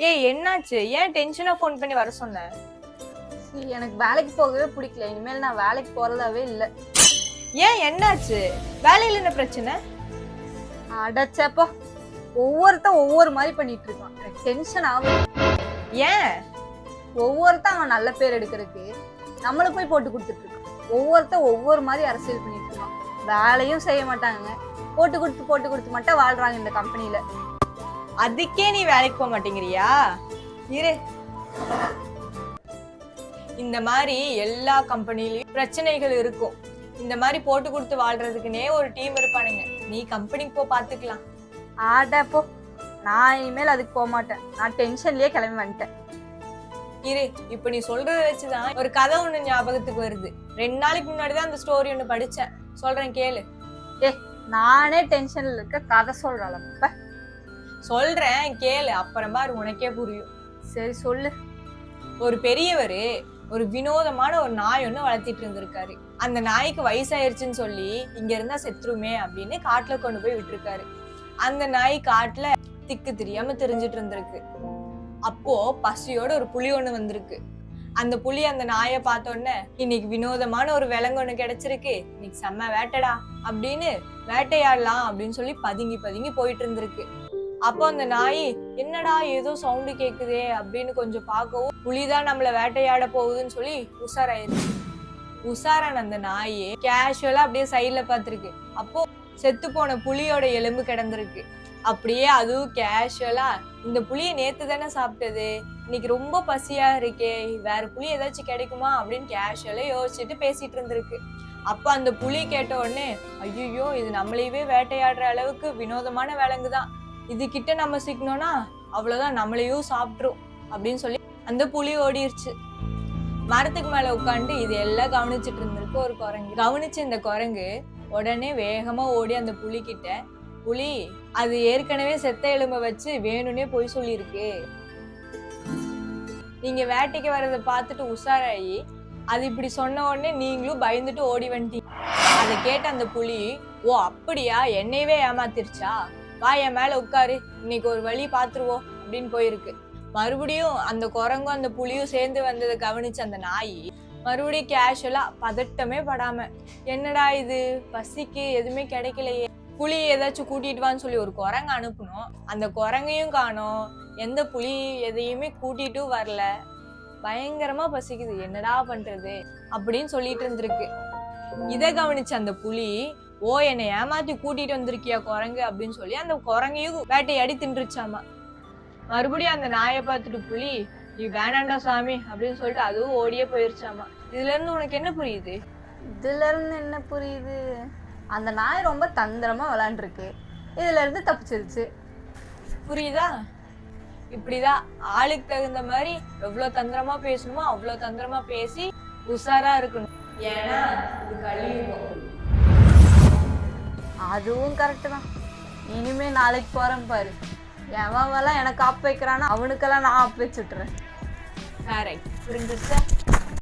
ஏய் என்னாச்சு? ஏன் டென்ஷனா ஃபோன் பண்ணி வர சொன்ன? எனக்கு வேலைக்கு போகவே பிடிக்கல. இனிமேல் நான் வேலைக்கு போறதாவே இல்லை. ஏன் என்னாச்சு? வேலையில என்ன பிரச்சனை? அடச்சப்போ, ஒவ்வொருத்தன் ஒவ்வொரு மாதிரி பண்ணிட்டு இருக்கான். எனக்கு டென்ஷன் ஆகும். ஏன்? ஒவ்வொருத்தன் அவன் நல்ல பேர் எடுக்கிறதுக்கு நம்மள போய் போட்டு கொடுத்துட்டு இருக்கான். ஒவ்வொருத்தன் ஒவ்வொரு மாதிரி அரசியல் பண்ணிட்டு இருக்கான். வேலையும் செய்ய மாட்டாங்க, போட்டு கொடுத்து மட்டும் வாழ்றாங்க இந்த கம்பெனில. அதுக்கே நீ வேலைக்கு போக மாட்டேங்கிறியா? இரு, இந்த மாதிரி எல்லா கம்பெனிலயும் பிரச்சனைகள் இருக்கும். இந்த மாதிரி போட்டு கொடுத்து வாழ்றதுக்குன்னே ஒரு டீம் இருப்பானுங்க. நீ கம்பெனிக்கு போ, பாத்துக்கலாம். ஆடப்போ, நான் இனிமேல் அதுக்கு போக மாட்டேன். நான் டென்ஷன்லயே கிளம்பி வந்துட்டேன். இரு, இப்ப நீ சொல்றத வச்சுதான் ஒரு கதை ஒண்ணு ஞாபகத்துக்கு வருது. 2 நாளைக்கு முன்னாடிதான் அந்த ஸ்டோரி ஒண்ணு படிச்சேன், சொல்றேன் கேளு. நானே டென்ஷன்ல இருக்க, கதை சொல்றாளப்ப. சொல்றேன் கேளு, அப்புறமா உனக்கே புரியும். சரி சொல்லு. ஒரு பெரியவரு ஒரு வினோதமான ஒரு நாய் ஒண்ணு வளர்த்திட்டு இருந்திருக்காரு. அந்த நாய்க்கு வயசாயிருச்சுன்னு சொல்லி இங்க இருந்தா செத்துருமே அப்படின்னு காட்டுல கொண்டு போய் விட்டுருக்காரு. அந்த நாய் காட்டுல திக்கு தெரியாம தெரிஞ்சிட்டு இருந்திருக்கு. அப்போ பசியோட ஒரு புலி ஒண்ணு வந்திருக்கு. அந்த புலி அந்த நாயை பார்த்தோன்னே, இன்னைக்கு வினோதமான ஒரு விலங்கு ஒண்ணு கிடைச்சிருக்கு, இன்னைக்கு செம்ம வேட்டைடா அப்படின்னு வேட்டையாடலாம் அப்படின்னு சொல்லி பதுங்கி பதுங்கி போயிட்டு இருந்திருக்கு. அப்போ அந்த நாய், என்னடா ஏதோ சவுண்டு கேக்குதே அப்படின்னு கொஞ்சம் பார்க்கவும், புலிதான் நம்மள வேட்டையாட போகுதுன்னு சொல்லி உஷாராயிருச்சு. உஷாரான அந்த நாயே கேஷுவலா அப்படியே சைட்ல பாத்துருக்கு. அப்போ செத்து போன புலியோட எலும்பு கிடந்திருக்கு. அப்படியே அதுவும் கேஷுவலா, இந்த புளிய நேத்து தானே சாப்பிட்டது, இன்னைக்கு ரொம்ப பசியா இருக்கே, வேற புளி ஏதாச்சும் கிடைக்குமா அப்படின்னு கேஷுவலா யோசிச்சுட்டு பேசிட்டு இருந்திருக்கு. அப்ப அந்த புலி கேட்ட உடனே, ஐயோ இது நம்மளையவே வேட்டையாடுற அளவுக்கு வினோதமான விலங்குதான், இது கிட்ட நம்ம சிக்கணும்னா அவ்வளவுதான், நம்மளையும் சாப்பிட்டுரும் அப்படின்னு சொல்லி அந்த புலி ஓடிருச்சு. மரத்துக்கு மேல உட்காந்து இது எல்லாம் கவனிச்சுட்டு இருந்திருக்கு ஒரு குரங்கு. கவனிச்சு இந்த குரங்கு உடனே வேகமா ஓடி அந்த புலி கிட்ட, புலி அது ஏற்கனவே செத்த எலும்ப வச்சு வேணும்னே போய் சொல்லிருக்கு, நீங்க வேட்டைக்கு வர்றதை பார்த்துட்டு உஷாராயி அது இப்படி சொன்ன உடனே நீங்களும் பயந்துட்டு ஓடி வந்துட்டீங்க. அதை கேட்ட அந்த புலி, ஓ அப்படியா, என்னையவே ஏமாத்திருச்சா, வா என் மேல உட்காரு, இன்னைக்கு ஒரு வழி பாத்துருவோம் அப்படின்னு போயிருக்கு. மறுபடியும் அந்த குரங்கும் அந்த புலியும் சேர்ந்து வந்ததை கவனிச்சு அந்த நாய் மறுபடியும் கேஷுவலா பதட்டமே படாம, என்னடா இது பசிக்கு எதுவுமே கிடைக்கலையே, புலி ஏதாச்சும் கூட்டிட்டு வான்னு சொல்லி ஒரு குரங்கு அனுப்பணும், அந்த குரங்கையும் காணோம், எந்த புலி எதையுமே கூட்டிட்டும் வரல, பயங்கரமா பசிக்குது, என்னடா பண்றது அப்படின்னு சொல்லிட்டு இருந்திருக்கு. இதை கவனிச்ச அந்த புலி, ஓ என்னை ஏமாத்தி கூட்டிட்டு வந்திருக்கியா குரங்கு அப்படின்னு சொல்லி அந்த குரங்கையும் வேட்டையாடி தின்றுச்சாமா. மறுபடியும் அந்த நாயை பார்த்துட்டு புலி, நீ வேணாண்டா சாமி அப்படின்னு சொல்லிட்டு அதுவும் ஓடியே போயிருச்சாமா. இதுல இருந்து உனக்கு என்ன புரியுது? இதுல இருந்து என்ன புரியுது, அந்த நாய் ரொம்ப தந்திரமா விளையாண்டுருக்கு, இதுல இருந்து தப்பிச்சிருச்சு. புரியுதா? இப்படிதான் ஆளுக்கு தகுந்த மாதிரி எவ்வளவு தந்திரமா பேசணுமோ அவ்வளவு தந்திரமா பேசி உஷாரா இருக்கணும். ஏன்னா இது கலியுகம். அதுவும் கரெக்ட் தான். இனிமே நாளைக்கு போறேன் பாரு, எவன் எனக்கு ஆப் வைக்கிறானா அவனுக்கெல்லாம் நான் ஆப் வச்சுட்டுறேன். கரெக்ட், புரிஞ்சிருச்சா?